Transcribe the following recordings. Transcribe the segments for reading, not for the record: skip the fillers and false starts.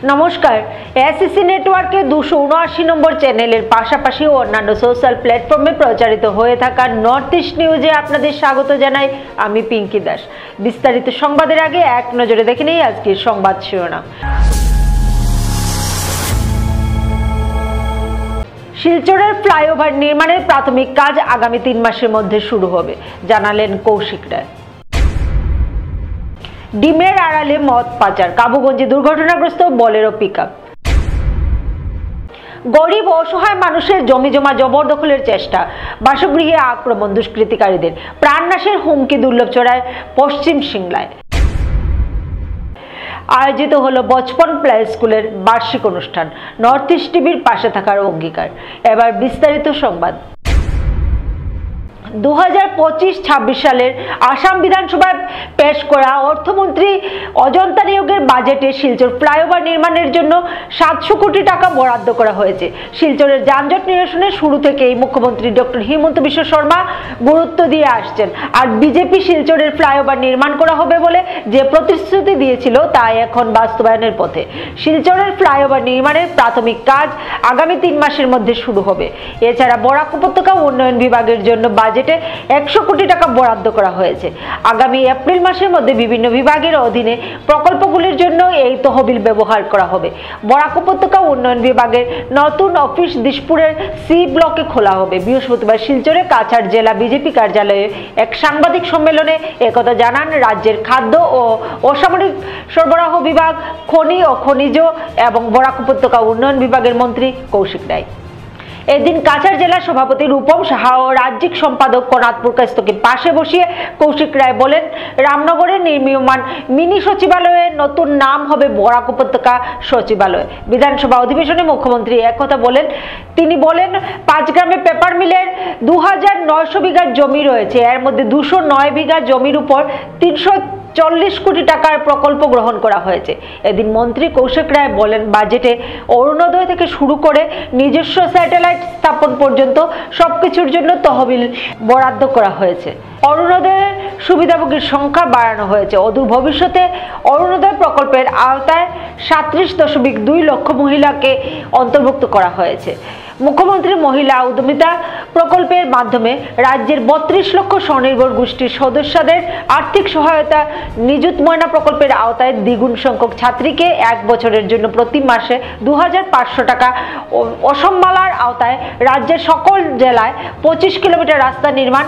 নমস্কার, এসএসসি নেটওয়ার্কের 279 নম্বর চ্যানেলের পাশাপাশি অন্যান্য সোশ্যাল প্ল্যাটফর্মে প্রচারিত হয়ে থাকা নর্থ ইস্ট নিউজে আপনাদের স্বাগত জানাই। আমি পিঙ্কি দাস। বিস্তারিত সংবাদের আগে এক নজরে দেখে নেই আজকের সংবাদ শিরোনাম। শিলচরের ফ্লাইওভার নির্মাণের প্রাথমিক কাজ আগামী 3 মাসের মধ্যে শুরু হবে, জানালেন কৌশিক রায়। ডিমের আড়ালে মদ পাচার, কাবুগঞ্জে দুর্ঘটনাগ্রস্ত বোলেরো পিকআপ। গরিব ও অসহায় মানুষের জমি জমা জবরদখলের চেষ্টা, বাসগৃহে আক্রমণ দুষ্কৃতিকারীদের, প্রাণনাশের হুমকি দুর্লভচড়ায় পশ্চিম সিংলায়। আয়োজিত হলো বচপন প্লে স্কুলের বার্ষিক অনুষ্ঠান, নর্থ ইস্ট টিভির পাশে থাকার অঙ্গীকার। এবার বিস্তারিত সংবাদ। 2025-26 সালের আসাম বিধানসভায় পেশ করা অর্থমন্ত্রী অজন্তা নিয়োগের বাজেটে শিলচর ফ্লাইওভার নির্মাণের জন্য 700 কোটি টাকা বরাদ্দ করা হয়েছে। শিলচরের যানজট নিরসনে শুরু থেকেই মুখ্যমন্ত্রী ডক্টর হিমন্ত বিশ্ব শর্মা গুরুত্ব দিয়ে আসছেন। আর বিজেপি শিলচরের ফ্লাইওভার নির্মাণ করা হবে বলে যে প্রতিশ্রুতি দিয়েছিল তা এখন বাস্তবায়নের পথে। শিলচরের ফ্লাইওভার নির্মাণের প্রাথমিক কাজ আগামী 3 মাসের মধ্যে শুরু হবে। এছাড়া বরাক উপত্যকা উন্নয়ন বিভাগের জন্য বাজেটে 100 কোটি টাকা বরাদ্দ করা হয়েছে। আগামী এপ্রিল মাসের মধ্যে বিভিন্ন বিভাগের অধীনে প্রকল্পগুলির জন্য এই তহবিল ব্যবহার করা হবে। বরাক উপত্যকা উন্নয়ন বিভাগের নতুন অফিস দিশপুরের সি ব্লকে খোলা হবে। বৃহস্পতিবার শিলচরে কাছাড় জেলা বিজেপি কার্যালয়ে এক সাংবাদিক সম্মেলনে একথা জানান রাজ্যের খাদ্য ও অসামরিক সরবরাহ বিভাগ, খনি ও খনিজ এবং বরাক উপত্যকা উন্নয়ন বিভাগের মন্ত্রী কৌশিক রায়। এদিন কাছাড় জেলার সভাপতি রূপম সাহা ও রাজ্যিক সম্পাদক কনাথ পুরকাস্তকে পাশে বসিয়ে কৌশিক রায় বলেন, রামনগরে নির্মীয়মান মিনি সচিবালয়ের নতুন নাম হবে বরাক উপত্যকা সচিবালয়। বিধানসভা অধিবেশনে মুখ্যমন্ত্রী একথা বলেন। তিনি বলেন, 5 গ্রামে পেপার মিলের 2900 বিঘা জমি রয়েছে। এর মধ্যে 209 বিঘা জমির উপর 340 কোটি টাকার প্রকল্প গ্রহণ করা হয়েছে। এদিন মন্ত্রী কৌশিক রায় বলেন, বাজেটে অরুণোদয় থেকে শুরু করে নিজস্ব স্যাটেলাইট স্থাপন পর্যন্ত সবকিছুর জন্য তহবিল বরাদ্দ করা হয়েছে। অরুণোদয়ের সুবিধাভোগীর সংখ্যা বাড়ানো হয়েছে। অদূর ভবিষ্যতে অরুণোদয় প্রকল্পের আওতায় 37.2 লক্ষ মহিলাকে অন্তর্ভুক্ত করা হয়েছে। মুখ্যমন্ত্রী মহিলা উদ্যমিতা প্রকল্পের মাধ্যমে রাজ্যের 32 লক্ষ স্বনির্ভর গোষ্ঠীর সদস্যদের আর্থিক সহায়তা, নিযুত ময়না প্রকল্পের আওতায় দ্বিগুণ সংখ্যক ছাত্রীকে 1 বছরের জন্য প্রতি মাসে 2500 টাকা, অসমমালার আওতায় রাজ্যের সকল জেলায় 25 কিলোমিটার রাস্তা নির্মাণ,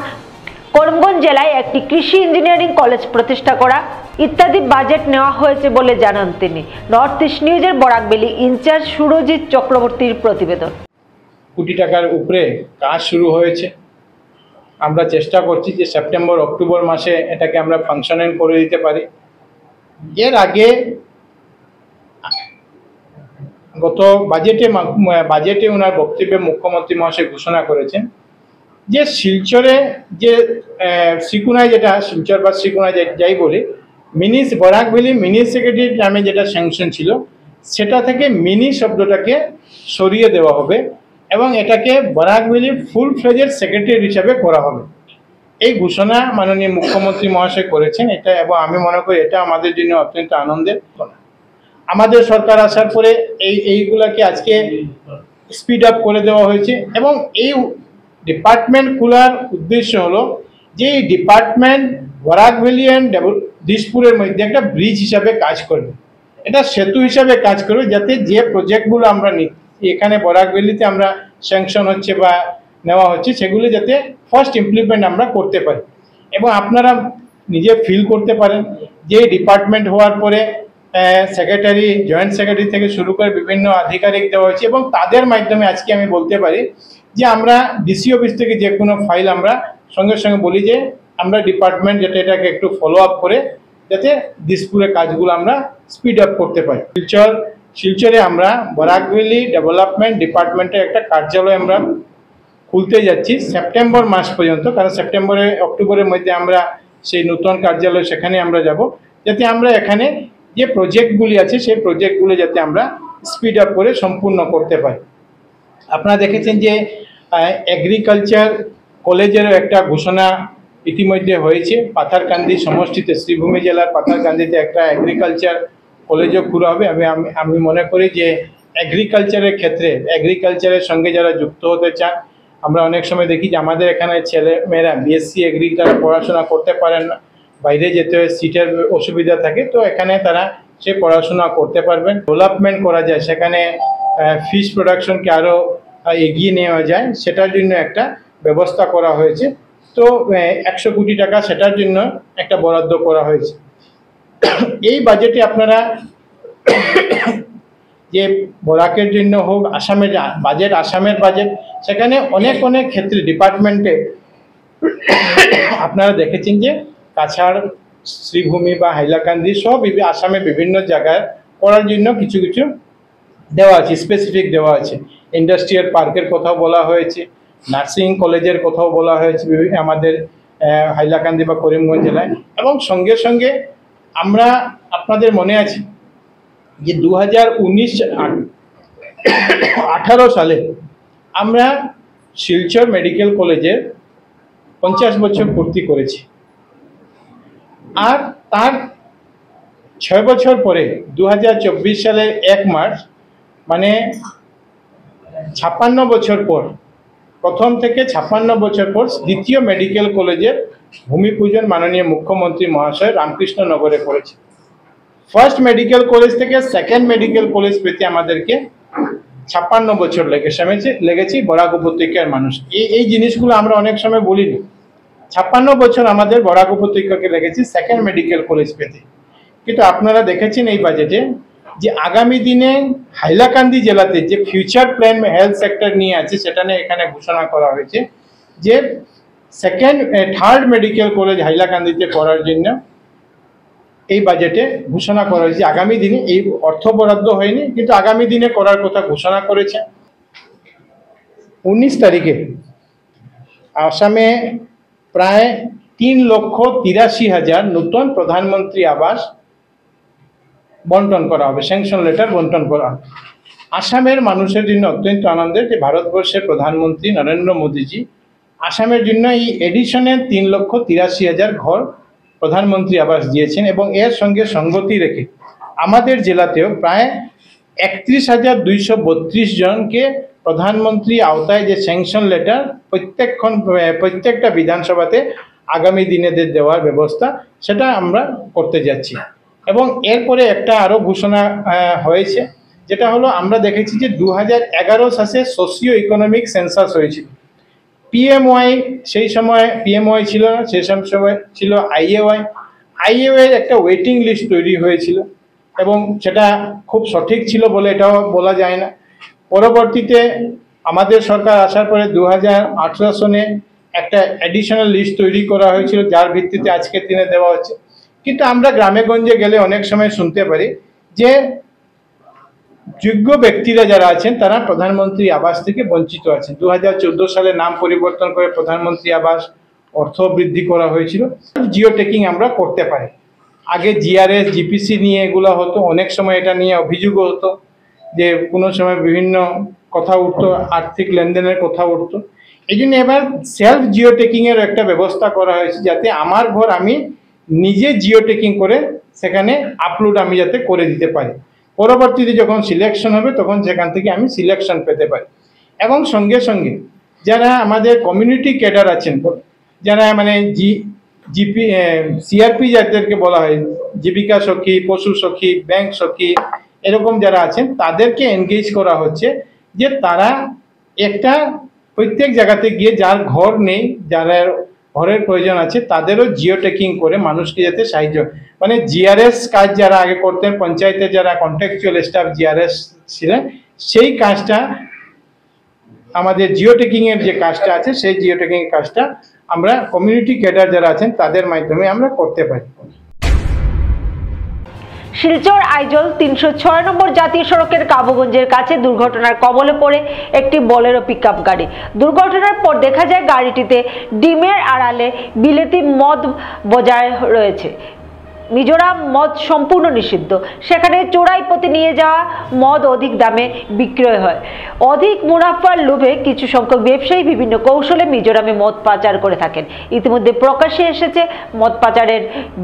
করিমগঞ্জ জেলায় একটি কৃষি ইঞ্জিনিয়ারিং কলেজ প্রতিষ্ঠা করা ইত্যাদি বাজেট নেওয়া হয়েছে বলে জানান তিনি। নর্থ ইস্ট নিউজের বরাকবেলি ইনচার্জ সুরজিৎ চক্রবর্তীর প্রতিবেদন। কোটি টাকার উপরে কাজ শুরু হয়েছে। আমরা চেষ্টা করছি যে সেপ্টেম্বর অক্টোবর মাসে এটাকে আমরা ফাংশনাল করে দিতে পারি। এর আগে গত বাজেটে ওনার বক্তব্যে মুখ্যমন্ত্রী মহাশয় ঘোষণা করেছেন যে শিলচরে যে সিকুনায়, যেটা শিলচর বা সিকুনায় যাই বলে বরাকবেলি মিনি সেক্রেটারিয়েট নামে যেটা স্যাংশন ছিল, সেটা থেকে মিনি শব্দটাকে সরিয়ে দেওয়া হবে এবং এটাকে বরাকবেলি ফুল ফ্লেজেড সেক্রেটারিয়েট হিসাবে করা হবে। এই ঘোষণা মাননীয় মুখ্যমন্ত্রী মহাশয় করেছেন। এটা এবং আমি মনে করি এটা আমাদের জন্য অত্যন্ত আনন্দের ঘটনা। আমাদের সরকার আসার পরে এইগুলাকে আজকে স্পিড আপ করে দেওয়া হয়েছে এবং এই ডিপার্টমেন্ট খোলার উদ্দেশ্য হলো যে এই ডিপার্টমেন্ট বরাকবেলি অ্যান্ড দিশপুরের মধ্যে একটা ব্রিজ হিসাবে কাজ করবে, এটা সেতু হিসাবে কাজ করবে, যাতে যে প্রজেক্টগুলো আমরা এখানে বরাকবেলিতে আমরা স্যাংশন হচ্ছে বা নেওয়া হচ্ছে সেগুলি যাতে ফার্স্ট ইমপ্লিমেন্ট আমরা করতে পারি এবং আপনারা নিজে ফিল করতে পারেন যে ডিপার্টমেন্ট হওয়ার পরে সেক্রেটারি, জয়েন্ট সেক্রেটারি থেকে শুরু করে বিভিন্ন আধিকারিক দেওয়া হয়েছে এবং তাদের মাধ্যমে আজকে আমি বলতে পারি যে আমরা ডিসি অফিস থেকে যে কোনো ফাইল আমরা সঙ্গে সঙ্গে বলি যে আমরা ডিপার্টমেন্ট যাতে এটাকে একটু ফলো আপ করে যাতে দিশপুরের কাজগুলো আমরা স্পিড আপ করতে পারি। শিলচরে আমরা বরাকবেলি ডেভেলপমেন্ট ডিপার্টমেন্টের একটা কার্যালয় আমরা খুলতে যাচ্ছি সেপ্টেম্বর মাস পর্যন্ত, কারণ সেপ্টেম্বরে অক্টোবরের মধ্যে আমরা সেই নতুন কার্যালয় সেখানে আমরা যাব, যাতে আমরা এখানে যে প্রজেক্টগুলি আছে সেই প্রজেক্টগুলো যাতে আমরা স্পিড আপ করে সম্পূর্ণ করতে পারি। আপনারা দেখেছেন যে এগ্রিকালচার কলেজেরও একটা ঘোষণা ইতিমধ্যে হয়েছে। পাথারকান্দি সমষ্টিতে, শ্রীভূমি জেলার পাথারকান্দিতে একটা এগ্রিকালচার কলেজও খুলে হবে। আমি মনে করি যে এগ্রিকালচারের ক্ষেত্রে, এগ্রিকালচারের সঙ্গে যারা যুক্ত হতে চান, আমরা অনেক সময় দেখি যে আমাদের এখানে ছেলে মেয়েরা বিএসসি এগ্রি তারা পড়াশোনা করতে পারেন না, বাইরে যেতে হয়, সিটের অসুবিধা থাকে, তো এখানে তারা সে পড়াশোনা করতে পারবেন। ডেভেলপমেন্ট করা যায়, সেখানে ফিশ প্রোডাকশনকে আরও এগিয়ে নেওয়া যায়, সেটার জন্য একটা ব্যবস্থা করা হয়েছে। তো 100 কোটি টাকা সেটার জন্য একটা বরাদ্দ করা হয়েছে। এই বাজেটে আপনারা যে বরাকের জন্য হোক, আসামের বাজেট, আসামের বাজেট, সেখানে অনেক অনেক ক্ষেত্রে ডিপার্টমেন্টে আপনারা দেখেছেন যে কাছাড়, শ্রীভূমি বা হাইলাকান্দি সব আসামে বিভিন্ন জায়গায় করার জন্য কিছু কিছু দেওয়া আছে, স্পেসিফিক দেওয়া আছে। ইন্ডাস্ট্রিয়াল পার্কের কথাও বলা হয়েছে, নার্সিং কলেজের কথাও বলা হয়েছে আমাদের হাইলাকান্দি বা করিমগঞ্জ জেলায়। এবং সঙ্গে সঙ্গে আমরা, আপনাদের মনে আছে যে 2018 সালে আমরা শিলচর মেডিকেল কলেজের 50 বছর পূর্তি করেছি। আর তার 6 বছর পরে 2024 সালের 1 মার্চ, মানে 56 বছর পর, প্রথম থেকে 56 বছর পর দ্বিতীয় মেডিকেল কলেজের ভূমি পূজন মাননীয় মুখ্যমন্ত্রী মহাশয় রামকৃষ্ণনগরে করেছে। ফার্স্ট মেডিকেল কলেজ থেকে সেকেন্ড মেডিকেল কলেজ পেতে আমাদেরকে 56 বছর লেগেছে বরাক উপত্যকার মানুষ। এই জিনিসগুলো আমরা অনেক সময় বলিনি। 56 বছর আমাদের বরাক উপত্যকাকে লেগেছে সেকেন্ড মেডিকেল কলেজ পেতে। কিন্তু আপনারা দেখেছেন এই বাজেটে যে আগামী দিনে হাইলাকান্দি জেলাতে যে ফিউচার প্ল্যান হেলথ সেক্টর নিয়ে আছে, সেটা নিয়ে এখানে ঘোষণা করা হয়েছে যে থার্ড মেডিকেল কলেজ হাইলাকান্দিতে করার জন্য এই বাজেটে ঘোষণা করা হয়েছে। আগামী দিনে এই অর্থ বরাদ্দ হয়নি, কিন্তু আগামী দিনে করার কথা ঘোষণা করেছে। 19 তারিখে আসামে প্রায় 3,83,000 নতুন প্রধানমন্ত্রী আবাস বন্টন করা হবে, স্যাংশন লেটার বন্টন করা হবে। আসামের মানুষের জন্য অত্যন্ত আনন্দের যে ভারতবর্ষের প্রধানমন্ত্রী নরেন্দ্র মোদীজি আসামের জন্য এই এডিশনে 3,83,000 ঘর প্রধানমন্ত্রী আবাস দিয়েছেন। এবং এর সঙ্গে সঙ্গতি রেখে আমাদের জেলাতেও প্রায় 31,232 জনকে প্রধানমন্ত্রী আওতায় যে স্যাংশন লেটার প্রত্যেকটা বিধানসভাতে আগামী দিনেদের দেওয়ার ব্যবস্থা, সেটা আমরা করতে যাচ্ছি। এবং এরপরে একটা আরও ঘোষণা হয়েছে, যেটা হলো আমরা দেখেছি যে 2011 সালে সোশিও ইকোনমিক সেন্সাস হয়েছিল। পিএমওয়াই সেই সময় পিএমওয়াই ছিল না, সেই সময় ছিল আইএওয়াই একটা ওয়েটিং লিস্ট তৈরি হয়েছিল এবং সেটা খুব সঠিক ছিল বলে এটাও বলা যায় না। পরবর্তীতে আমাদের সরকার আসার পরে 2018 সনে একটা অ্যাডিশনাল লিস্ট তৈরি করা হয়েছিল, যার ভিত্তিতে আজকের দিনে দেওয়া হচ্ছে। কিন্তু আমরা গ্রামে গঞ্জে গেলে অনেক সময় শুনতে পারি যে যোগ্য ব্যক্তিরা যারা আছেন তারা প্রধানমন্ত্রী আবাস থেকে বঞ্চিত আছেন। 2014 সালে নাম পরিবর্তন করে প্রধানমন্ত্রী আবাস অর্থ বৃদ্ধি করা হয়েছিল। জিও টেকিং আমরা করতে পারি। আগে জিআরএস জিপিসি নিয়ে এগুলো হতো, অনেক সময় এটা নিয়ে অভিযোগও হতো যে কোনো সময় বিভিন্ন কথা উঠতো, আর্থিক লেনদেনের কথা উঠতো। এই জন্য এবার সেলফ জিও টেকিংয়ের একটা ব্যবস্থা করা হয়েছে, যাতে আমার ঘর আমি নিজে জিও টেকিং করে সেখানে আপলোড আমি যাতে করে দিতে পারি। পরবর্তীতে যখন সিলেকশন হবে তখন সেখান থেকে আমি সিলেকশন পেতে পারি। এবং সঙ্গে সঙ্গে যারা আমাদের কমিউনিটি ক্যাডার আছেন, যারা মানে সিআরপি যাদেরকে বলা হয়, জীবিকা সখী, পশু সখী, ব্যাংক সখী, এরকম যারা আছেন তাদেরকে এনগেজ করা হচ্ছে যে তারা একটা প্রত্যেক জায়গাতে গিয়ে যার ঘর নেই, যারা ঘরের প্রয়োজন আছে, তাদেরও জিও টেকিং করে মানুষকে যাতে সাহায্য, মানে জিআরএস কাজ যারা আগে করতেন, পঞ্চায়েতে যারা কন্ট্রাকচুয়াল স্টাফ জিআরএস ছিলেন, সেই কাজটা আমাদের জিও টেকিংয়ের যে কাজটা আছে, সেই জিও টেকিং কাজটা আমরা কমিউনিটি ক্যাডার যারা আছেন তাদের মাধ্যমে আমরা করতে পারি। শিলচর আইজল 306 নম্বর জাতীয় সড়কের কাবুগঞ্জের কাছে দুর্ঘটনার কবলে পড়ে একটি বোলেরো পিকআপ গাড়ি। দুর্ঘটনার পর দেখা যায় গাড়িটিতে ডিমের আড়ালে বিলেতি মদ বজায় রয়েছে। মিজোরাম মদ সম্পূর্ণ নিষিদ্ধ। সেখানে চোরাই পথে নিয়ে যাওয়া মদ অধিক দামে বিক্রয় হয়। অধিক মুনাফার লোভে কিছু সংখ্যক ব্যবসায়ী বিভিন্ন কৌশলে মিজোরামে মদ পাচার করে থাকেন। ইতিমধ্যে প্রকাশ্যে এসেছে মদ পাচারের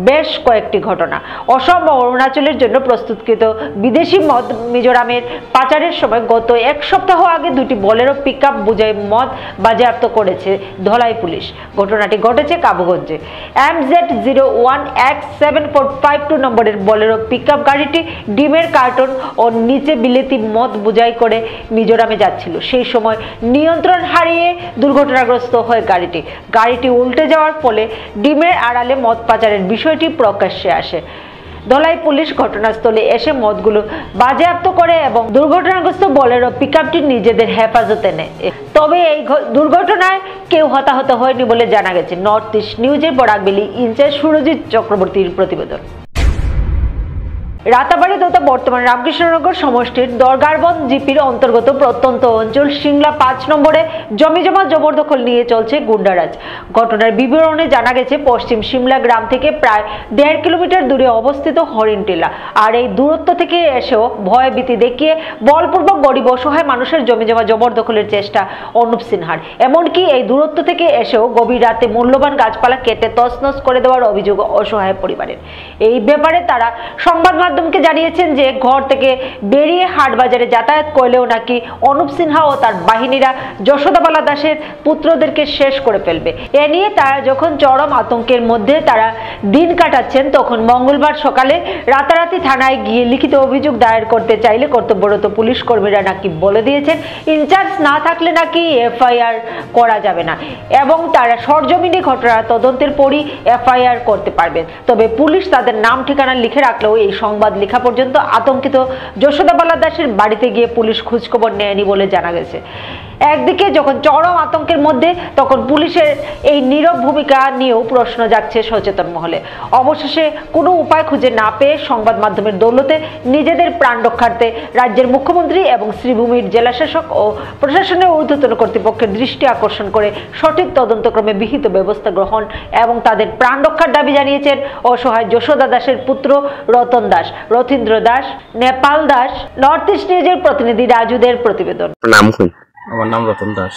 বেশ কয়েকটি ঘটনা। অসম ও অরুণাচলের জন্য প্রস্তুতকৃত বিদেশি মদ মিজোরামের পাচারের সময় গত এক সপ্তাহ আগে দুটি বোলেরো পিকআপ বোঝাই মদ বাজেয়াপ্ত করেছে ধলাই পুলিশ। ঘটনাটি ঘটেছে কাবুগঞ্জে। MZ01X7452 নম্বরের বোলেরো পিকআপ গাড়িটি ডিমের কার্টন ও নিচে বিলেতি মদ বোঝাই করে মিজোরামে যাচ্ছিল। সেই সময় নিয়ন্ত্রণ হারিয়ে দুর্ঘটনাগ্রস্ত হয় গাড়িটি উল্টে যাওয়ার ফলে ডিমের আড়ালে মদ পাচারের বিষয়টি প্রকাশ্যে আসে। ধলাই পুলিশ ঘটনাস্থলে এসে মদগুলো বাজেয়াপ্ত করে এবং দুর্ঘটনাগ্রস্ত বোলেরো পিকআপটি নিজেদের হেফাজতে নেয়। তবে এই দুর্ঘটনায় কেউ হতাহত হয়নি বলে জানা গেছে। নর্থ ইস্ট নিউজের বরাকবেলি ইনচার্জ সুরজিৎ চক্রবর্তীর প্রতিবেদন। রাতাবাড়ি তথা বর্তমান রামকৃষ্ণনগর সমষ্টির দরগারবন জিপির অন্তর্গত প্রত্যন্ত অঞ্চল সিংলা 5 নম্বরে জমিজমা জবরদখল নিয়ে চলছে গুন্ডারাজ। ঘটনার বিবরণে জানা গেছে পশ্চিম সিমলা গ্রাম থেকে প্রায় 1.5 কিলোমিটার দূরে অবস্থিত হরিণটিলা। আর এই দূরত্ব থেকে এসেও ভয় ভীতি দেখিয়ে বলপূর্বক গরিব অসহায় মানুষের জমিজমা জবরদখলের চেষ্টা অনুপ সিনহার। এমনকি এই দূরত্ব থেকে এসেও গভীর রাতে মূল্যবান গাছপালা কেটে তছনছ করে দেওয়ার অভিযোগ অসহায় পরিবারের। এই ব্যাপারে তারা সংবাদ মাধ্যমকে জানিয়েছেন যে ঘর থেকে বেরিয়ে হাট বাজারে যাতায়াত করলেও নাকি অনুপ সিনহা ও তার বাহিনীরা যশোদাবালা দাসের পুত্রদেরকে শেষ করে ফেলবে। এ নিয়ে তারা যখন চরম আতঙ্কের মধ্যে তারা দিন কাটাচ্ছেন, তখন মঙ্গলবার সকালে রাতারাতি থানায় গিয়ে লিখিত অভিযোগ দায়ের করতে চাইলে কর্তব্যরত পুলিশ কর্মীরা নাকি বলে দিয়েছেন ইনচার্জ না থাকলে নাকি এফআইআর করা যাবে না এবং তারা সরজমিনে ঘটনার তদন্তের পরই এফআইআর করতে পারবেন। তবে পুলিশ তাদের নাম ঠিকানা লিখে রাখলেও এই সংবাদ লেখা পর্যন্ত আতঙ্কিত যশোদাবালা দাসের বাড়িতে গিয়ে পুলিশ খোঁজখবর নেয়নি বলে জানা গেছে। একদিকে যখন চরম আতঙ্কের মধ্যে, তখন পুলিশের এই নীরব ভূমিকা নিয়েও প্রশ্ন জাগছে সচেতন মহলে। অবশেষে কোনো উপায় খুঁজে না পেয়ে সংবাদ মাধ্যমের দৌলতে নিজেদের প্রাণ রক্ষার্থে রাজ্যের মুখ্যমন্ত্রী এবং শ্রীভূমির জেলাশাসক ও প্রশাসনের ঊর্ধ্বতন কর্তৃপক্ষের দৃষ্টি আকর্ষণ করে সঠিক তদন্তক্রমে বিহিত ব্যবস্থা গ্রহণ এবং তাদের প্রাণ রক্ষার দাবি জানিয়েছেন অসহায় যশোদা দাসের পুত্র রতন দাস, রথীন্দ্র দাস, নেপাল দাস। নর্থ ইস্ট নিউজের প্রতিনিধি রাজুদের প্রতিবেদন। আমার নাম রতন দাস।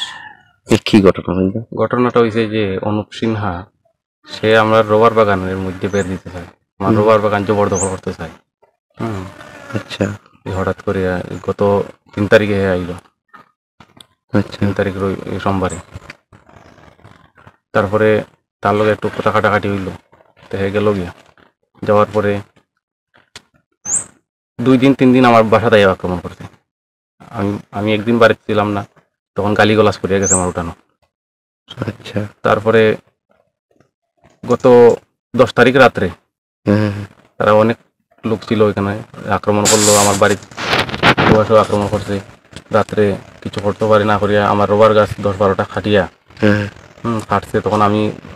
কি ঘটনা হইল? ঘটনাটা হয়েছে যে অনুপ সিনহা সে আমরা রবার বাগানের মধ্যে বের দিতে চায়, আমার রবার বাগান জবরদখল করতে চায়। আচ্ছা, হঠাৎ করে গত 3 তারিখে আইলো। আচ্ছা, 3 তারিখ সোমবারে। তারপরে তার লগে একটু কথা কাটাকাটি হইলো, তো হয়ে গেল গিয়া। যাওয়ার পরে 2-3 দিন আমার বাসাতে আক্রমণ করছে। আমি একদিন বাড়িতে ছিলাম না, তখন গালিগালাজ করিয়া গেছে আমার উঠানো। আচ্ছা, তারপরে গত 10 তারিখ রাত্রে তারা অনেক লোক ছিল ওইখানে, আক্রমণ করলো আমার বাড়িতে, আক্রমণ করছে। রাত্রে কিছু করতে পারি না করিয়া আমার রবার গাছ 10-12টা খাটিয়া ফাটছে। তখন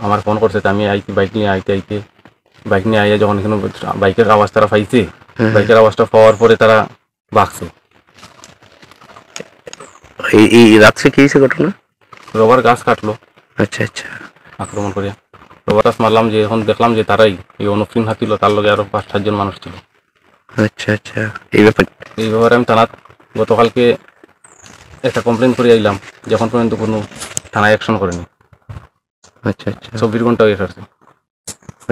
আমার ফোন করছে, আমি আইতে বাইক নিয়ে আইয়া যখন এখানে বাইকের আওয়াজ তারা পাইছে, বাইকের আওয়াজটা পাওয়ার পরে তারা ভাগছে। এই রাত্রে কি হয়েছে ঘটনা? রবার গাছ কাটলো। আচ্ছা, আচ্ছা, আক্রমণ করিয়া রবার গাছ মারলাম, যে এখন দেখলাম যে তারাই এই অনুপ সিনহা ছিল, তার লগে আরো 5-7 জন মানুষ ছিল। আচ্ছা, আচ্ছা, এই ব্যাপারে আমি থানাত গতকালকে একটা কমপ্লেন করে আইলাম, যখন পর্যন্ত কোনো থানায় অ্যাকশন করেনি। আচ্ছা, আচ্ছা, 24 ঘন্টা হয়ে গেছে।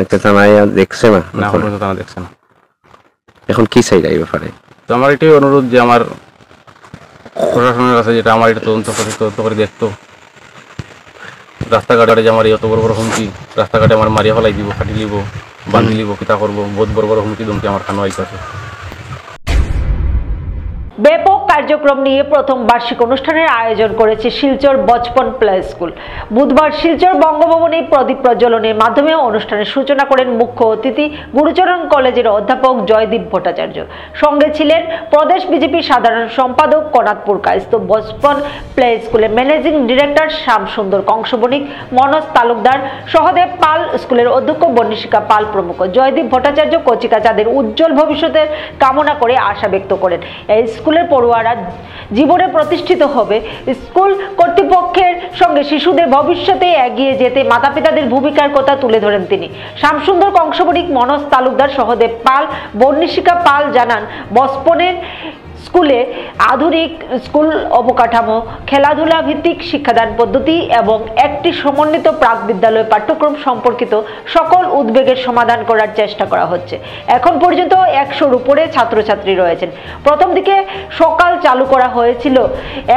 আচ্ছা, থানায় দেখছে না? না, এখন পর্যন্ত থানা দেখছে না। এখন কি চাই এই ব্যাপারে? তো আমার এটাই অনুরোধ যে আমার প্রশাসনের কাছে, যেটা আমার এটা তদন্ত করে দেখতো। রাস্তাঘাটে যে আমার এত বড় বড় হুমকি, রাস্তাঘাটে আমার মারিয়া ফেলাই দিব, কাটি লিব, বান্ধি লিব, কিতা করবো, বহুত বড় বড় হুমকি দুমকি আমার খানো আইতাছে। ব্যাপক কার্যক্রম নিয়ে প্রথম বার্ষিক অনুষ্ঠানের আয়োজন করেছে শিলচর বচপন প্লে স্কুল। বুধবার শিলচর বঙ্গভবনে প্রদীপ প্রজ্বলনের মাধ্যমে অনুষ্ঠানের সূচনা করেন মুখ্য অতিথি গুরুচরণ কলেজের অধ্যাপক জয়দীপ ভট্টাচার্য। সঙ্গে ছিলেন প্রদেশ বিজেপি সাধারণ সম্পাদক কনাদপুর কায়স্থ বচপন প্লে স্কুলের ম্যানেজিং ডিরেক্টর শ্যামসুন্দর কংসবণিক, মনোজ তালুকদার, সহদেব পাল, স্কুলের অধ্যক্ষ বর্ণিশিকা পাল প্রমুখ। জয়দীপ ভট্টাচার্য কচিকাচাদের উজ্জ্বল ভবিষ্যতের কামনা করে আশা ব্যক্ত করেন এই স্কুলের পড়ুয়ারা দ্বারা জীবনে প্রতিষ্ঠিত হবে। স্কুল কর্তৃপক্ষের সঙ্গে শিশুদের ভবিষ্যতে এগিয়ে যেতে মাতা-পিতাদের ভূমিকার কথা তুলে ধরেন তিনি। শ্যামসুন্দর কংসবণিক, মনোজ তালুকদার, সহদেব পাল, বর্ণিশিকা পাল জানান, বসপনের স্কুলে আধুনিক স্কুল অবকাঠামো, খেলাধুলা ভিত্তিক শিক্ষাদান পদ্ধতি এবং একটি সমন্বিত প্রাক বিদ্যালয় পাঠ্যক্রম সম্পর্কিত সকল উদ্বেগের সমাধান করার চেষ্টা করা হচ্ছে। এখন পর্যন্ত 100-র উপরে ছাত্রছাত্রী রয়েছেন। প্রথম দিকে সকাল চালু করা হয়েছিল,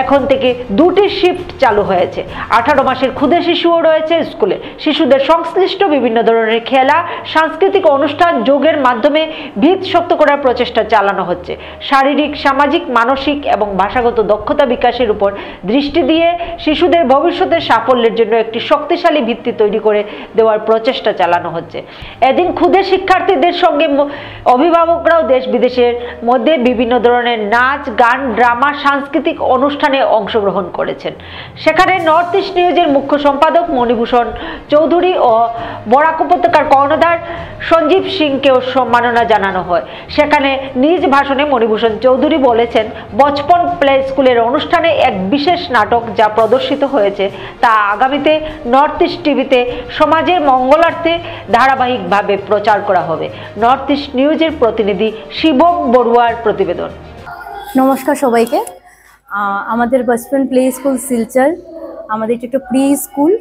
এখন থেকে 2টি শিফট চালু হয়েছে। 18 মাসের ক্ষুদে শিশুও রয়েছে স্কুলে। শিশুদের সংশ্লিষ্ট বিভিন্ন ধরনের খেলা, সাংস্কৃতিক অনুষ্ঠান যোগের মাধ্যমে ভিত শক্ত করার প্রচেষ্টা চালানো হচ্ছে। শারীরিক, সামাজিক, মানসিক এবং ভাষাগত দক্ষতা বিকাশের উপর দৃষ্টি দিয়ে শিশুদের ভবিষ্যতের সাফল্যের জন্য একটি শক্তিশালী ভিত্তি তৈরি করে দেওয়ার প্রচেষ্টা চালানো হচ্ছে। এদিন ক্ষুদে শিক্ষার্থীদের সঙ্গে অভিভাবকরাও দেশ বিদেশের মধ্যে বিভিন্ন ধরনের নাচ, গান, ড্রামা, সাংস্কৃতিক অনুষ্ঠানে অংশগ্রহণ করেছেন। সেখানে নর্থ ইস্ট নিউজের মুখ্য সম্পাদক মণিভূষণ চৌধুরী ও বরাক উপত্যকার কর্ণধার সঞ্জীব সিংকেও সম্মাননা জানানো হয়। সেখানে নিজ ভাষণে মণিভূষণ চৌধুরী বলেছেন, বচপন প্লে স্কুলের অনুষ্ঠানে এক বিশেষ নাটক যা প্রদর্শিত হয়েছে তা আগামীতে নর্থ ইস্ট টিভিতে সমাজের মঙ্গলার্থে ধারাবাহিকভাবে প্রচার করা হবে। নর্থ ইস্ট নিউজের প্রতিনিধি শিবম বড়ুয়ার প্রতিবেদন। নমস্কার সবাইকে। আমাদের বচপন প্লে স্কুল শিলচর, আমাদের একটা প্রি স্কুল।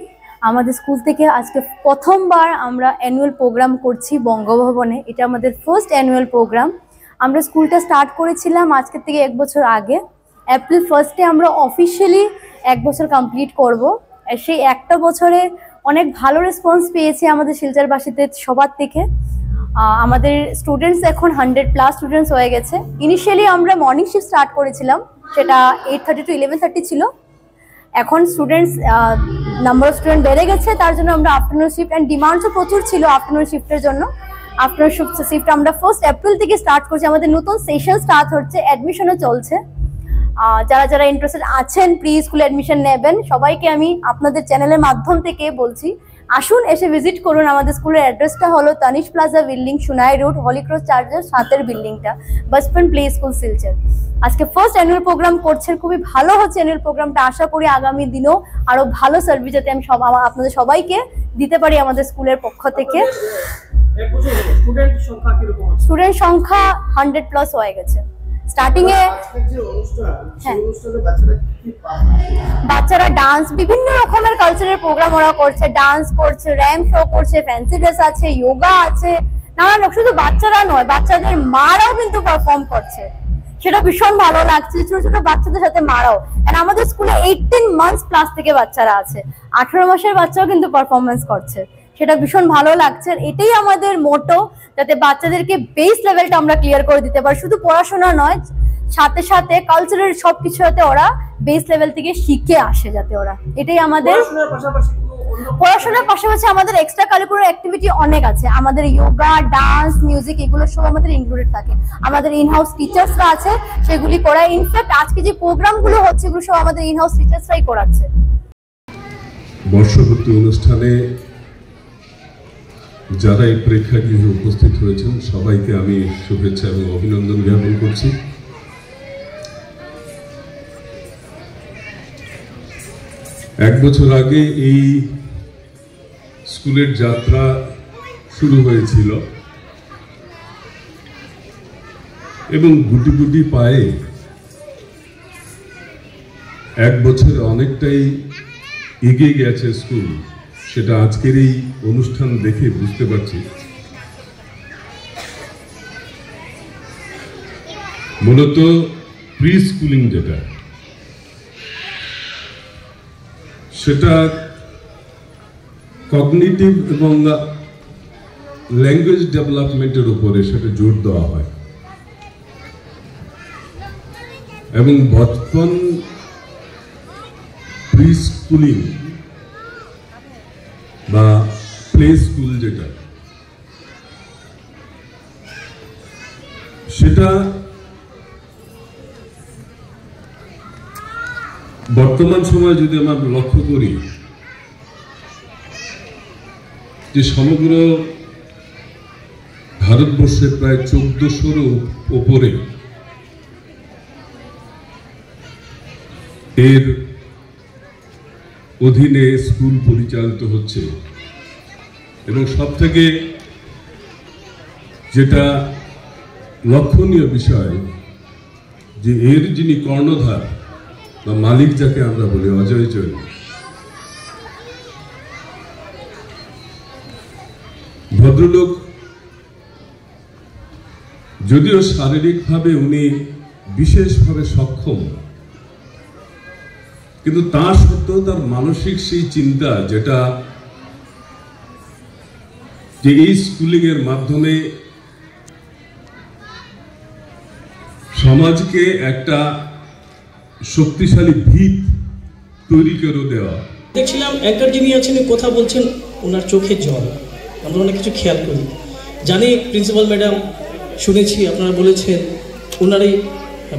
আমাদের স্কুল থেকে আজকে প্রথমবার আমরা অ্যানুয়াল প্রোগ্রাম করছি বঙ্গভবনে। এটা আমাদের ফার্স্ট অ্যানুয়াল প্রোগ্রাম। আমরা স্কুলটা স্টার্ট করেছিলাম আজকের থেকে 1 বছর আগে। এপ্রিল 1 আমরা অফিসিয়ালি 1 বছর কমপ্লিট করব। সেই একটা বছরে অনেক ভালো রেসপন্স পেয়েছি আমাদের শিলচরবাসীদের সবার থেকে। আমাদের স্টুডেন্টস এখন 100+ স্টুডেন্টস হয়ে গেছে। ইনিশিয়ালি আমরা মর্নিং শিফট স্টার্ট করেছিলাম, সেটা 8:30 to 11:30 ছিল। এখন স্টুডেন্টস নাম্বার অফ স্টুডেন্ট বেড়ে গেছে, তার জন্য আমরা আফটারনুন শিফট, অ্যান্ড ডিমান্ডসও প্রচুর ছিল আফটারনুন শিফটের জন্য। আফটারনুন শিফট আমরা 1 এপ্রিল থেকে স্টার্ট করছি। আমাদের নতুন সেশন স্টার্ট হচ্ছে, অ্যাডমিশনও চলছে। যারা যারা ইন্টারেস্টেড আছেন প্রি স্কুলে অ্যাডমিশন নেবেন, সবাইকে আমি আপনাদের চ্যানেলের মাধ্যম থেকে বলছি, আসুন এসে ভিজিট করুন। আমাদের স্কুলের অ্যাড্রেসটা হলো Tanish plaza building, Sunai road, Holy Cross চার্চের 7 বিল্ডিংটা, বচপন প্লে স্কুল শিলচর। আজকে ফার্স্ট অ্যানুয়াল প্রোগ্রাম করছেন, খুবই ভালো হচ্ছে অ্যানুয়াল প্রোগ্রামটা। আশা করি আগামী দিনেও আরো ভালো সার্ভিস যাতে আমি আপনাদের সবাইকে দিতে পারি আমাদের স্কুলের পক্ষ থেকে। স্টুডেন্ট সংখ্যা 100+ হয়ে গেছে স্টার্টিং এ। বাচ্চারা ডান্স, বিভিন্ন রকমের কালচারাল প্রোগ্রাম ওরা করছে, ডান্স করছে, র্যাম্প শো করছে, ফ্যান্সি ড্রেস আছে, যোগা আছে, নানান। শুধু বাচ্চারা নয়, বাচ্চাদের মারাও কিন্তু পারফর্ম করছে, সেটা ভীষণ ভালো লাগছে। ছোট ছোট বাচ্চাদের সাথে মারাও। এন্ড আমাদের স্কুলে 18 মান্থস প্লাস থেকে বাচ্চারা আছে, 18 মাসের বাচ্চাও কিন্তু পারফরমেন্স করছে, সেটা ভীষণ ভালো লাগছে। এটাই আমাদের মোটো, যাতে বাচ্চাদেরকে বেস লেভেলটা আমরা ক্লিয়ার করে দিতে পারি। শুধু পড়াশোনা নয়, সাথে সাথে কালচারের সবকিছু যাতে ওরা বেস লেভেল থেকে শিখে আসে, যাতে ওরা, এটাই আমাদের। পড়াশোনার পাশাপাশি আমাদের এক্সট্রা কারিকুলার অ্যাক্টিভিটি অনেক আছে। আমাদের যোগা, ডান্স, মিউজিক, এগুলো সব আমাদের ইনক্লুডেড থাকে। আমাদের ইনহাউস টিচার্সরা আছে, সেগুলি করায়। ইনফ্যাক্ট আজকে যে প্রোগ্রামগুলো হচ্ছে, এগুলো সব আমাদের ইনহাউস টিচার্সরাই করাচ্ছে। বর্ষপূর্তি অনুষ্ঠানে যারা এই প্রেক্ষাগৃহে উপস্থিত হয়েছেন সবাইকে আমি শুভেচ্ছা এবং অভিনন্দন জ্ঞাপন করছি। এক বছর আগে এই স্কুলের যাত্রা শুরু হয়েছিল এবং গুটি গুটি পায়ে 1 বছরে অনেকটাই এগিয়ে গেছে স্কুল, সেটা আজকের এই অনুষ্ঠান দেখে বুঝতে পারছি। মূলত প্রি স্কুলিং যেটা, সেটা কগনিটিভ এবং ল্যাঙ্গুয়েজ ডেভেলপমেন্টের উপরে সেটা জোর দেওয়া হয় এবং বচপন প্রি স্কুলিং বা প্লে স্কুল যেটা, সেটা বর্তমান সময়ে যদি আমরা লক্ষ্য করি যে সমগ্র ভারতবর্ষে প্রায় 1400-র উপরে এর অধীনে স্কুল পরিচালিত হচ্ছে এবং সবথেকে যেটা লক্ষণীয় বিষয় যে এর যিনি কর্ণধার বা মালিক যাকে আমরা বলি অজয় জৈন, ভদ্রলোক যদিও শারীরিকভাবে উনি বিশেষভাবে সক্ষম, কিন্তু তা সত্ত্বেও তার মানসিক সেই চিন্তা যেটা যে এই স্কুলিং এর মাধ্যমে সমাজকে একটা শক্তিশালী ভিত তৈরি করে দেওয়া। দেখছিলাম অ্যাঙ্কার যিনি আছেন কথা বলছেন, ওনার চোখে জল, আমরা অনেক কিছু খেয়াল করি। জানি প্রিন্সিপাল ম্যাডাম, শুনেছি আপনারা বলেছেন ওনারই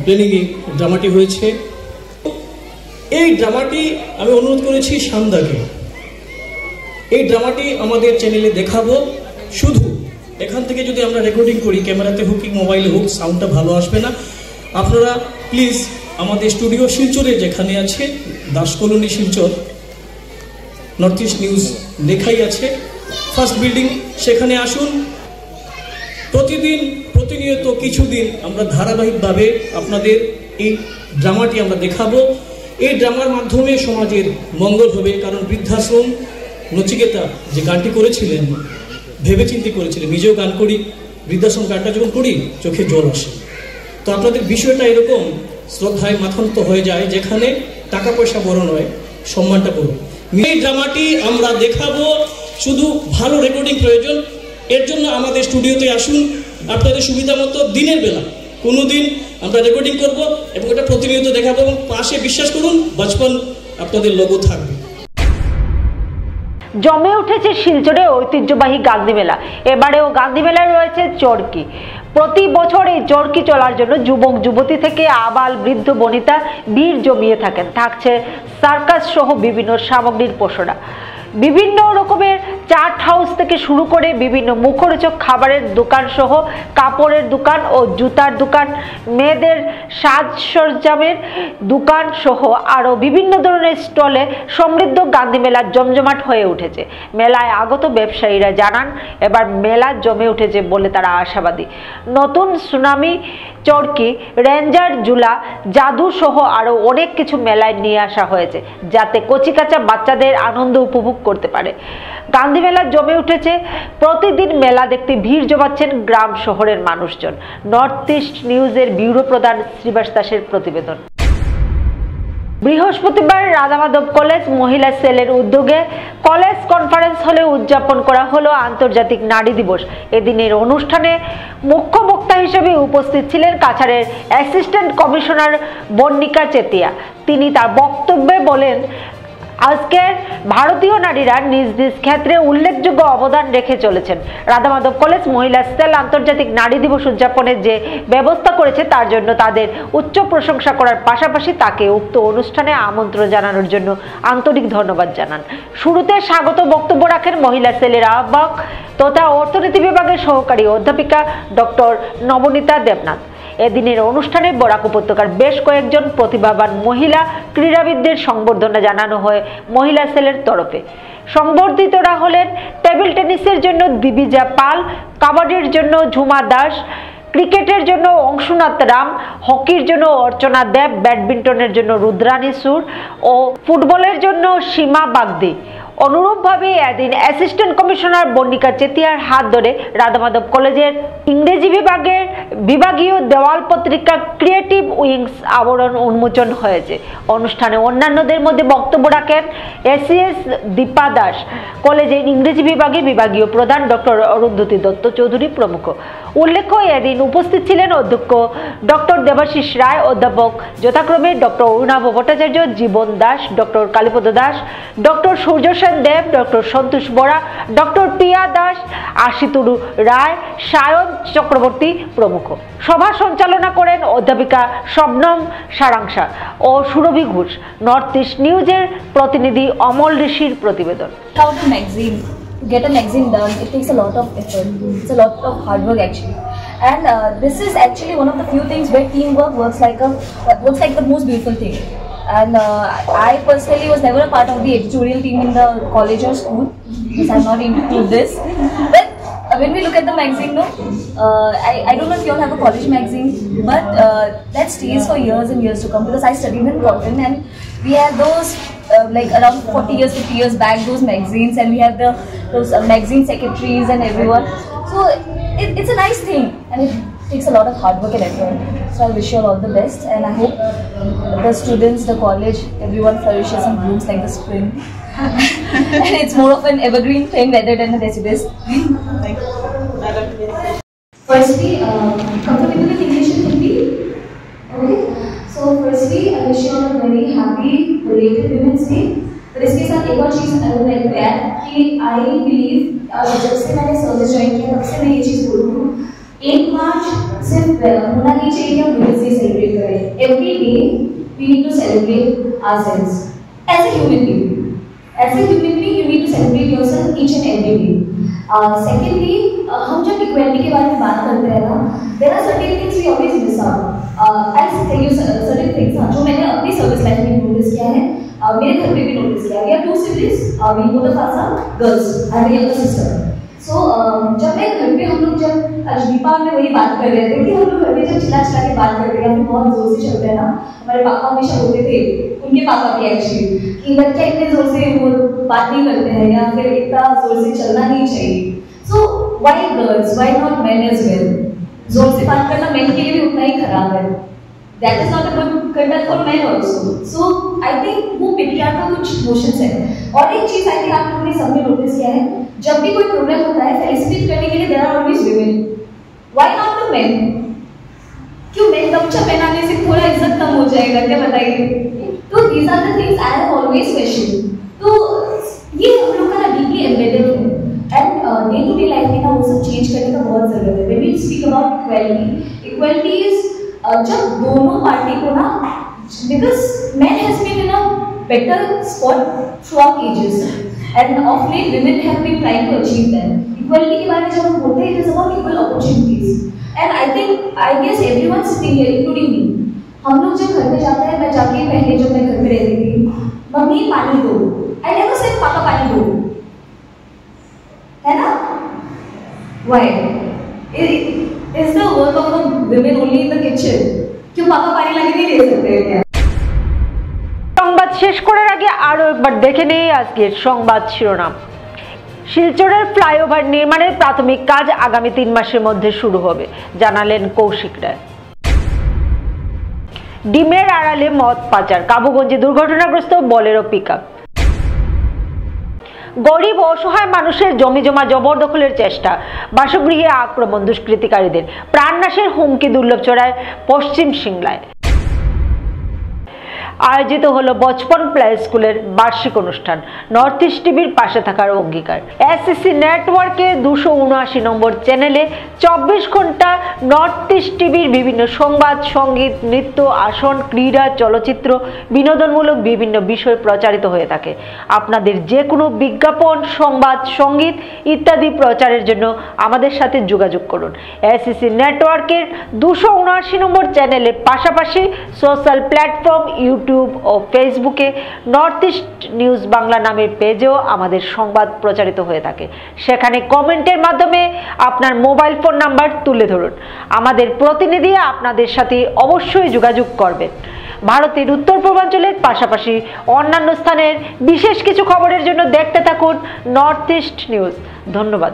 প্ল্যানিংয়ে ড্রামাটি হয়েছে। এই ড্রামাটি আমি অনুরোধ করেছি সান্দাকে, এই ড্রামাটি আমাদের চ্যানেলে দেখাবো। শুধু এখান থেকে যদি আমরা রেকর্ডিং করি, ক্যামেরাতে হোক কি মোবাইলে হোক, সাউন্ডটা ভালো আসবে না। আপনারা প্লিজ আমাদের স্টুডিও শিলচরে যেখানে আছে, Das colony Silchar, north east news লেখাই আছে, ফার্স্ট বিল্ডিং, সেখানে আসুন। প্রতিনিয়ত কিছুদিন আমরা ধারাবাহিকভাবে আপনাদের এই ড্রামাটি আমরা দেখাবো। এই ড্রামার মাধ্যমে সমাজের মঙ্গল হবে, কারণ বৃদ্ধাশ্রম নচিকেতা যে গানটি করেছিলেন ভেবেচিন্তে করেছিলেন। নিজেও গান করি, বৃদ্ধাশ্রম গানটা যখন করি চোখে জল আসে। তো আপনাদের বিষয়টা এরকম শ্রদ্ধায় মাথান্ত হয়ে যায়, যেখানে টাকা পয়সা বড় নয়, সম্মানটা বড়। এই ড্রামাটি আমরা দেখাবো, শুধু ভালো রেকর্ডিং প্রয়োজন। এর জন্য আমাদের স্টুডিওতে আসুন, আপনাদের সুবিধা মতো দিনের বেলা কোনো দিন আমরা রেকর্ডিং করব এবং এটা প্রতিনিয়ত দেখাবো, এবং পাশে বিশ্বাস করুন বচপন আপনাদের লোগো থাকবে। জমে উঠেছে শিলচরে ঐতিহ্যবাহী গান্ধী মেলা। এবারেও গান্ধী মেলায় রয়েছে চরকি। প্রতি বছর এই চরকি চলার জন্য যুবক যুবতী থেকে আবাল বৃদ্ধ বনিতা ভিড় জমিয়ে থাকেন। থাকছে সার্কাস সহ বিভিন্ন সামগ্রীর পসরা। বিভিন্ন রকমের চাট হাউস থেকে শুরু করে বিভিন্ন মুখরোচক খাবারের দোকান সহ কাপড়ের দোকান ও জুতার দোকান, মেয়েদের সাজসরঞ্জামের দোকান সহ আরও বিভিন্ন ধরনের স্টলে সমৃদ্ধ গান্ধী মেলা জমজমাট হয়ে উঠেছে। মেলায় আগত ব্যবসায়ীরা জানান, এবার মেলা জমে উঠেছে বলে তারা আশাবাদী। নতুন সুনামি, চরকি, রেঞ্জার, জুলা, জাদু সহ আরও অনেক কিছু মেলায় নিয়ে আসা হয়েছে, যাতে কচিকাঁচা বাচ্চাদের আনন্দ উপভোগ করতে পারে। গান্ধী মেলা জমে উঠেছে। প্রতিদিন মেলা দেখতে ভিড় জমাচ্ছেন গ্রাম শহরের মানুষজন। নর্থ ইস্ট নিউজের ব্যুরো প্রধান শ্রীবাস দাসের প্রতিবেদন। বৃহস্পতিবার রাধামাধব কলেজ মহিলা সেলের উদ্যোগে কলেজ কনফারেন্স হলে উদযাপন করা হলো আন্তর্জাতিক নারী দিবস। এদিনের অনুষ্ঠানে মুখ্য বক্তা হিসেবে উপস্থিত ছিলেন কাছাড়ের অ্যাসিস্ট্যান্ট কমিশনার বর্ণিকা চেতিয়া। তিনি তার বক্তব্যে বলেন, আজকের ভারতীয় নারীরা নিজ নিজ ক্ষেত্রে উল্লেখযোগ্য অবদান রেখে চলেছেন। রাধামাধব কলেজ মহিলা সেল আন্তর্জাতিক নারী দিবস উদযাপনের যে ব্যবস্থা করেছে তার জন্য তাদের উচ্চ প্রশংসা করার পাশাপাশি তাকে উক্ত অনুষ্ঠানে আমন্ত্রণ জানানোর জন্য আন্তরিক ধন্যবাদ জানান। শুরুতে স্বাগত বক্তব্য রাখেন মহিলা সেলের আহ্বায়ক তথা অর্থনীতি বিভাগের সহকারী অধ্যাপিকা ডক্টর নবনীতা দেবনাথ। এদিনের অনুষ্ঠানে বরাক উপত্যকার বেশ কয়েকজন প্রতিভাবান মহিলা ক্রীড়াবিদদের সংবর্ধনা জানানো হয় মহিলা সেলের তরফে। সংবর্ধিতরা হলেন টেবিল টেনিসের জন্য দিবিজা পাল, কাবাডির জন্য ঝুমা দাস, ক্রিকেটের জন্য অংশুনাথ রাম, হকির জন্য অর্চনা দেব, ব্যাডমিন্টনের জন্য রুদ্রানী সুর ও ফুটবলের জন্য সীমা বাগদি। অনুরূপভাবে এদিন অ্যাসিস্ট্যান্ট কমিশনার বর্ণিকা চেতিয়ার হাত ধরে রাধামাধব কলেজের ইংরেজি বিভাগের বিভাগীয় দেওয়াল পত্রিকা ক্রিয়েটিভ উইংস আবরণ উন্মোচন হয়েছে। অনুষ্ঠানে অন্যান্যদের মধ্যে বক্তব্য রাখেন এসিএস দীপা দাস, কলেজের ইংরেজি বিভাগের বিভাগীয় প্রধান ডক্টর অরুন্ধতী দত্ত চৌধুরী প্রমুখ। উল্লেখ্য, এদিন উপস্থিত ছিলেন অধ্যক্ষ ডক্টর দেবাশিস রায়, অধ্যাপক যথাক্রমে ডক্টর অরুণাভ ভট্টাচার্য, জীবন দাস, ডক্টর কালীপদ দাস, ডক্টর সূর্য দেব, ডক্টর সন্তোষ বরা, ডক্টর পিয়া দাস, আশিতুরু রায়, সায়ন চক্রবর্তী প্রমুখ। সভা সঞ্চালনা করেন অধ্যাপিকা শবনম সারাংসা ও সুরভি ঘোষ। নর্থ ইস্ট নিউজের প্রতিনিধি অমল ঋষির প্রতিবেদন। Get a magazine done, it takes a lot of effort, it's a lot of hard work actually, and this is actually one of the few things where teamwork works like the most beautiful thing. And I personally was never a part of the editorial team in the college or school because I'm not into this. But when we look at the magazine, no, I don't know if you all have a college magazine, but that stays for years and years to come because I studied in Cotton and we had those like around 40 years, 50 years back, those magazines, and we have those magazine secretaries and everyone. So it's a nice thing and it takes a lot of hard work and effort. So I wish you all the best and I hope the students, the college, everyone flourishes and blooms like the spring. And it's more of an evergreen thing rather than a deciduous. Firstly, comfortable with English and Hindi? Okay. So firstly, I wish you all a very happy belated Women's Day. पर इसके साथ एक और चीज़ I would like to add कि I believe जब से मैंने service join किया तब से मैं ये चीज़ बोल रही हूँ 1 मार्च सिर्फ होना नहीं चाहिए कि हम Women's Day सेलिब्रेट करें. Every day we need to celebrate ourselves as a human being. As a human being, you need to celebrate yourself each and every day. Secondly, हम जब इक्वालिटी के बारे में बात करते हैं ना, there are certain things we always miss out. I'll tell you certain things जो मैंने अपनी सर्विस लाइफ में नोटिस किया है, मेरे घर पे भी नोटिस किया. We are 2 siblings, we both of us are girls. I have a younger sister. So जब मैं घर पे हम लोग जब दीपा में वही बात कर रहे थे कि हम लोग घर पे जब चिल्ला चिल्ला के बात करते हैं, हम बहुत जोर से चलते हैं ना. हमारे पापा हमेशा बोलते थे, उनके पापा भी एक्चुअली कि बच्चे इतने जोर से वो बात नहीं करते हैं या फिर इतना जोर से चलना नहीं चाहिए. So why girls? Why not men as well? जोर से बात करना men के लिए भी उतना ही खराब है. That is not a good conduct for men also. So I think वो patriarchal कुछ notions है. और एक चीज I think आप लोगों ने सबने नोटिस किया है, जब भी कोई प्रॉब्लम होता है फेलिसिटेट करने के लिए there are always women. Why not the men? क्यों men गमछा पहनाने से थोड़ा इज्जत कम हो जाएगा क्या बताइए? तो these are the things I have always questioned. तो ये हम लोग का ना deeply embedded है. And day to day life में ना वो सब change करने का बहुत जरूरत है. When we speak about equality is जब दोनों पार्टी को ना, because men has been in a better spot throughout ages and of late women have been trying to achieve that. Equality के बारे में जब हम बोलते हैं, it is about equal opportunities. And I guess everyone sitting here, including me, हम लोग जब घर पे जाते हैं, मैं जाके पहले जब मैं घर पे रहती थी, मम्मी पानी दो. I never said पापा पानी दो, है ना? Why? Is the work of the women only in the kitchen? क्यों पापा पानी लाके नहीं दे सकते हैं क्या? সংবাদ শেষ করার আগে আরো একবার দেখে নেই আজকের সংবাদ শিরোনাম। শিলচরের ফ্লাইওভার নির্মাণের প্রাথমিক কাজ আগামী 3 মাসের মধ্যে শুরু হবে, জানালেন কৌশিক রায়। ডিমের আড়ালে মদ পাচার, কাবুগঞ্জে দুর্ঘটনাগ্রস্ত বোলেরো পিকআপ। গরিব অসহায় মানুষের জমি জমা জবরদখলের চেষ্টা, বাসগৃহে আক্রমণ দুষ্কৃতিকারীদের, প্রাণনাশের হুমকি দুর্লভচড়ায় পশ্চিম সিংলায়। আয়োজিত হলো বচপন প্লে স্কুলের বার্ষিক অনুষ্ঠান, নর্থ ইস্ট টিভির পাশে থাকার অঙ্গীকার। এসএসসি নেটওয়ার্কের 279 নম্বর চ্যানেলে 24 ঘন্টা নর্থ ইস্ট টিভির বিভিন্ন সংবাদ, সঙ্গীত, নৃত্য, আসন, ক্রীড়া, চলচ্চিত্র, বিনোদনমূলক বিভিন্ন বিষয় প্রচারিত হয়ে থাকে। আপনাদের যে কোনো বিজ্ঞাপন, সংবাদ, সঙ্গীত ইত্যাদি প্রচারের জন্য আমাদের সাথে যোগাযোগ করুন। এসএসসি নেটওয়ার্কের 279 নম্বর চ্যানেলের পাশাপাশি সোশ্যাল প্ল্যাটফর্ম ইউটিউব ও ফেসবুকে নর্থ ইস্ট নিউজ বাংলা নামের পেজেও আমাদের সংবাদ প্রচারিত হয়ে থাকে। সেখানে কমেন্টের মাধ্যমে আপনার মোবাইল ফোন নাম্বার তুলে ধরুন, আমাদের প্রতিনিধি আপনাদের সাথে অবশ্যই যোগাযোগ করবেন। ভারতের উত্তর পূর্বাঞ্চলের পাশাপাশি অন্যান্য স্থানের বিশেষ কিছু খবরের জন্য দেখতে থাকুন নর্থ ইস্ট নিউজ। ধন্যবাদ।